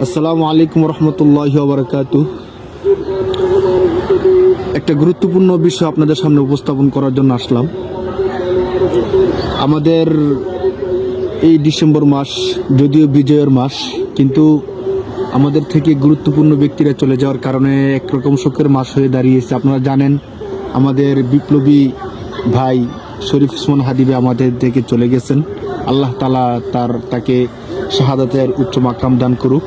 আসসালামু আলাইকুম রহমতুল্লাহি ওয়া বারাকাতুহু। একটা গুরুত্বপূর্ণ বিষয় আপনাদের সামনে উপস্থাপন করার জন্য আসলাম। আমাদের এই ডিসেম্বর মাস যদিও বিজয়ের মাস, কিন্তু আমাদের থেকে গুরুত্বপূর্ণ ব্যক্তিরা চলে যাওয়ার কারণে একরকম শোকের মাস হয়ে দাঁড়িয়েছে। আপনারা জানেন আমাদের বিপ্লবী ভাই শরীফ ওসমান হাদিবে আমাদের থেকে চলে গেছেন। আল্লাহ তাআলা তাকে শাহাদাতের উচ্চ মাকাম দান করুক।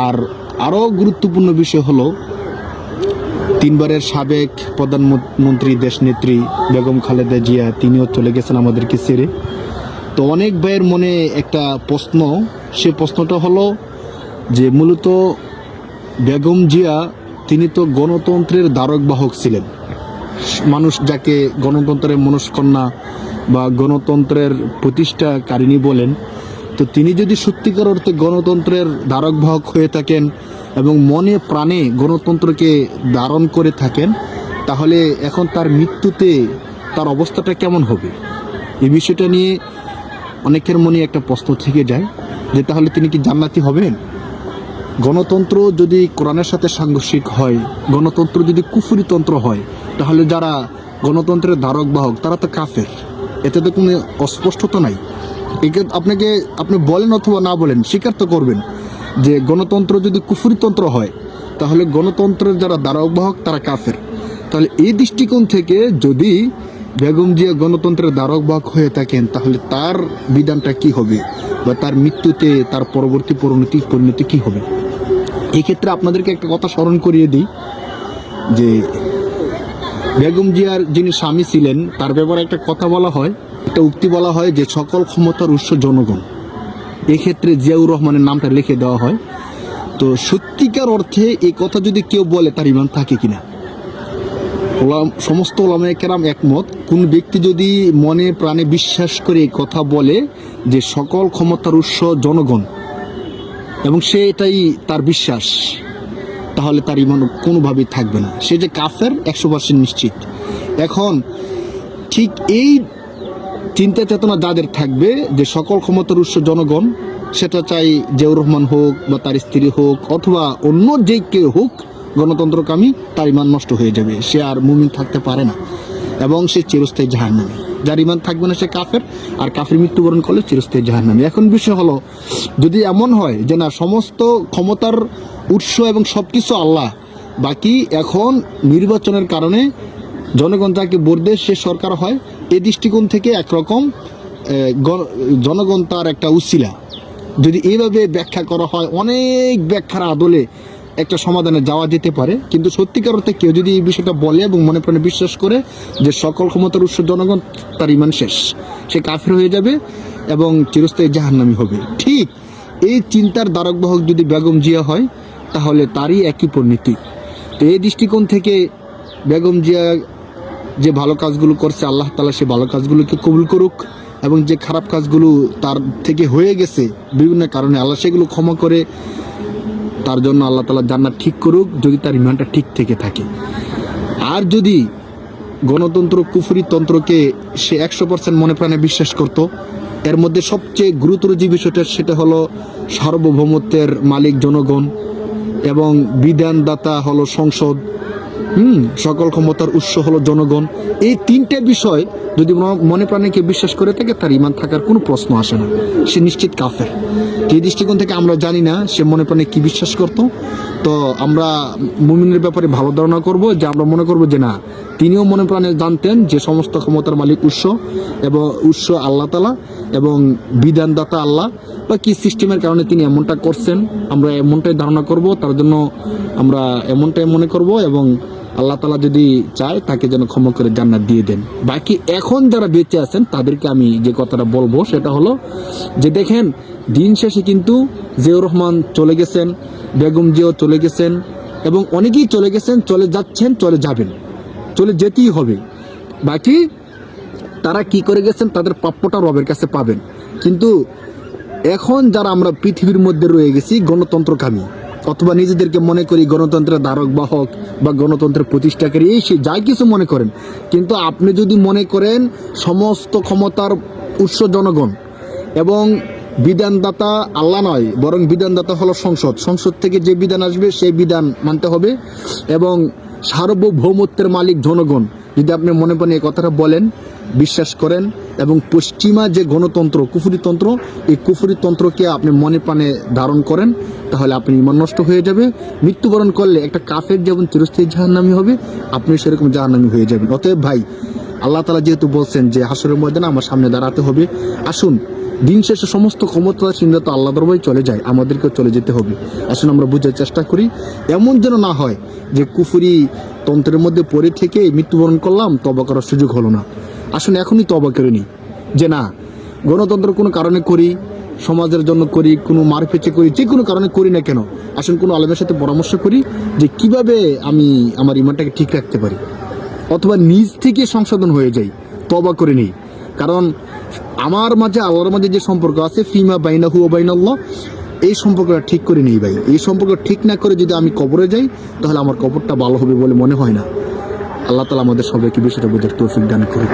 আর আরও গুরুত্বপূর্ণ বিষয় হলো, তিনবারের সাবেক প্রধানমন্ত্রী দেশনেত্রী বেগম খালেদা জিয়া তিনিও চলে গেছেন আমাদেরকে ছেড়ে। তো অনেক ভাইয়ের মনে একটা প্রশ্ন, সে প্রশ্নটা হলো যে মূলত বেগম জিয়া তিনি তো গণতন্ত্রের ধারক বাহক ছিলেন। মানুষ যাকে গণতন্ত্রের মনস্কন্যা বা গণতন্ত্রের প্রতিষ্ঠাকারিণী বলেন, তো তিনি যদি সত্যিকার অর্থে গণতন্ত্রের ধারক বাহক হয়ে থাকেন এবং মনে প্রাণে গণতন্ত্রকে ধারণ করে থাকেন, তাহলে এখন তার মৃত্যুতে তার অবস্থাটা কেমন হবে? এই বিষয়টা নিয়ে অনেকের মনে একটা প্রশ্ন থেকে যায় যে তাহলে তিনি কি জান্নাতি হবেন? গণতন্ত্র যদি কোরআনের সাথে সাংঘর্ষিক হয়, গণতন্ত্র যদি কুফরিতন্ত্র হয়, তাহলে যারা গণতন্ত্রের ধারক বাহক তারা তো কাফের। এতে তো কোনো অস্পষ্টতা নাই। একে আপনি বলেন অথবা না বলেন, স্বীকার তো করবেন যে গণতন্ত্র যদি কুফরিতন্ত্র হয় তাহলে গণতন্ত্রের যারা ধারক বাহক তারা কাফের। তাহলে এই দৃষ্টিকোণ থেকে যদি বেগম জিয়া গণতন্ত্রের ধারক বাহক হয়ে থাকেন, তাহলে তার বিধানটা কি হবে বা তার মৃত্যুতে তার পরবর্তী পরিণতি কি হবে? এই ক্ষেত্রে আপনাদেরকে একটা কথা স্মরণ করিয়ে দিই যে বেগম জিয়ার যিনি স্বামী ছিলেন তার ব্যাপারে একটা কথা বলা হয়, একটা উক্তি বলা হয় যে সকল ক্ষমতার উৎস জনগণ। এক্ষেত্রে জিয়াউর রহমানের নামটা লিখে দেওয়া হয়। তো সত্যিকার অর্থে এই কথা যদি কেউ বলে তার ইমান থাকে কিনা? সমস্ত ওলামায়ে কেরাম একমত, কোন ব্যক্তি যদি মনে প্রাণে বিশ্বাস করে কথা বলে যে সকল ক্ষমতার উৎস জনগণ এবং সে এটাই তার বিশ্বাস, তাহলে তার ইমান কোনোভাবেই থাকবে না। সে যে কাফের 100% নিশ্চিত। এখন ঠিক এই চিন্তা চেতনা যাদের থাকবে যে সকল ক্ষমতার উৎস জনগণ, সেটা চাই জিয়াউর রহমান হোক বা তার স্ত্রী হোক অথবা অন্য যে কেউ হোক গণতন্ত্রকামী, তার ইমান নষ্ট হয়ে যাবে। সে আর মুমিন থাকতে পারে না এবং সে চিরস্থায়ী জাহান্নামী। যার ইমান থাকবে না সে কাফের, আর কাফের মৃত্যুবরণ করলে চিরস্থায়ী জাহান্নামী। এখন বিষয় হলো, যদি এমন হয় যে না সমস্ত ক্ষমতার উৎস এবং সব কিছু আল্লাহ, বাকি এখন নির্বাচনের কারণে জনগণ যাকে ভোট দেয় সে সরকার হয়, এই দৃষ্টিকোণ থেকে একরকম জনগণ তার একটা উসিলা, যদি এইভাবে ব্যাখ্যা করা হয় অনেক ব্যাখ্যার আদলে একটা সমাধানে যাওয়া যেতে পারে। কিন্তু সত্যিকার অর্থে কেউ যদি এই বিষয়টা বলে এবং মনে প্রাণে বিশ্বাস করে যে সকল ক্ষমতার উৎস জনগণ, তার ইমান শেষ, সে কাফের হয়ে যাবে এবং চিরস্থায়ী জাহান্নামী হবে। ঠিক এই চিন্তার ধারক বাহক যদি বেগম জিয়া হয়, তাহলে তারই একই পরিণতি। তো এই দৃষ্টিকোণ থেকে বেগম জিয়া যে ভালো কাজগুলো করছে, আল্লাহ তাআলা সে ভালো কাজগুলোকে কবুল করুক, এবং যে খারাপ কাজগুলো তার থেকে হয়ে গেছে বিভিন্ন কারণে, আল্লাহ সেগুলো ক্ষমা করে তার জন্য আল্লাহ তাআলা জান্নাত ঠিক করুক, যদি তার ইমানটা ঠিক থেকে থাকে। আর যদি গণতন্ত্র কুফরিতন্ত্রকে সে 100% মনে প্রাণে বিশ্বাস করত, এর মধ্যে সবচেয়ে গুরুতর যে বিষয়টা সেটা হলো সার্বভৌমত্বের মালিক জনগণ এবং বিধানদাতা হলো সংসদ, সকল ক্ষমতার উৎস হলো জনগণ। এই তিনটে বিষয় যদি মনে প্রাণে কেউ বিশ্বাস করে থাকে, তার ইমান থাকার কোনো প্রশ্ন আসে না, সে নিশ্চিত কাফের। এই দৃষ্টিকোণ থেকে আমরা জানি না সে মনে প্রাণে কি বিশ্বাস করত। তো আমরা মুমিনের ব্যাপারে ভালো ধারণা করব, যে আমরা মনে করব যে না, তিনিও মনে প্রাণে জানতেন যে সমস্ত ক্ষমতার মালিক উৎস আল্লাহ তাআলা এবং বিধানদাতা আল্লাহ, বা কি সিস্টেমের কারণে তিনি এমনটা করছেন, আমরা এমনটাই ধারণা করব, তার জন্য আমরা এমনটাই মনে করব, এবং আল্লাহ তাআলা যদি চায় তাকে যেন ক্ষমা করে জান্নাত দিয়ে দেন। বাকি এখন যারা বেঁচে আছেন তাদেরকে আমি যে কথাটা বলবো সেটা হলো যে দেখেন, দিন শেষে কিন্তু জিয়াউর রহমান চলে গেছেন, বেগম জিয়াও চলে গেছেন, এবং অনেকেই চলে গেছেন, চলে যাচ্ছেন, চলে যাবেন, চলে যেতেই হবে। বাকি তারা কি করে গেছেন তাদের প্রাপ্যটা রবের কাছে পাবেন। কিন্তু এখন যারা আমরা পৃথিবীর মধ্যে রয়ে গেছি গণতন্ত্রকামী, অথবা নিজেদেরকে মনে করি গণতন্ত্রের ধারক বাহক বা গণতন্ত্রের প্রতিষ্ঠাকারী, এই সে যাই কিছু মনে করেন, কিন্তু আপনি যদি মনে করেন সমস্ত ক্ষমতার উৎস জনগণ এবং বিধানদাতা আল্লাহ নয়, বরং বিধানদাতা হলো সংসদ। সংসদ থেকে যে বিধান আসবে সেই বিধান মানতে হবে, এবং সার্বভৌমত্বের মালিক জনগণ। যদি আপনি মনে প্রাণে এই কথাটা বলেন, বিশ্বাস করেন, এবং পশ্চিমা যে গণতন্ত্র, কুফরিতন্ত্র, এই কুফরিতন্ত্রকে আপনি মনে প্রাণে ধারণ করেন, তাহলে আপনি ইমান নষ্ট হয়ে যাবে। মৃত্যুবরণ করলে একটা কাফের যেমন চিরস্থায়ী জাহান্নামী হবে, আপনি সেরকম জাহান্নামী হয়ে যাবেন। অতএব ভাই, আল্লাহ তাআলা যেহেতু বলছেন যে হাসরের ময়দানে আমার সামনে দাঁড়াতে হবে, আসুন দিন শেষে সমস্ত ক্ষমতাসীনরা তো আল্লাহ দরবারে চলে যায়, আমাদেরকেও চলে যেতে হবে। আসুন আমরা বুঝার চেষ্টা করি, এমন যেন না হয় যে কুফরি তন্ত্রের মধ্যে পড়ে থেকে মৃত্যুবরণ করলাম, তওবা করার সুযোগ হলো না। আসুন এখনই তওবা করে নিই যে না, গণতন্ত্র কোনো কারণে করি, সমাজের জন্য করি, কোনো মারপেচে করি, যে কোনো কারণে করি না কেন, আসুন কোনো আলেমের সাথে পরামর্শ করি যে কিভাবে আমি আমার ইমানটাকে ঠিক রাখতে পারি, অথবা নিজ থেকে সংশোধন হয়ে যাই, তওবা করে নিই। কারণ আমার মাঝে আল্লাহর মাঝে যে সম্পর্ক আছে, ফিমা বাইনাহু ওয়া বাইনাল্লাহ, এই সম্পর্কটা ঠিক করে নেই ভাই। এই সম্পর্ক ঠিক না করে যদি আমি কবরে যাই, তাহলে আমার কবরটা ভালো হবে বলে মনে হয় না। আল্লাহ তাআলা আমাদের সবাইকে বিষয়টা বোঝার তৌফিক দান করুন।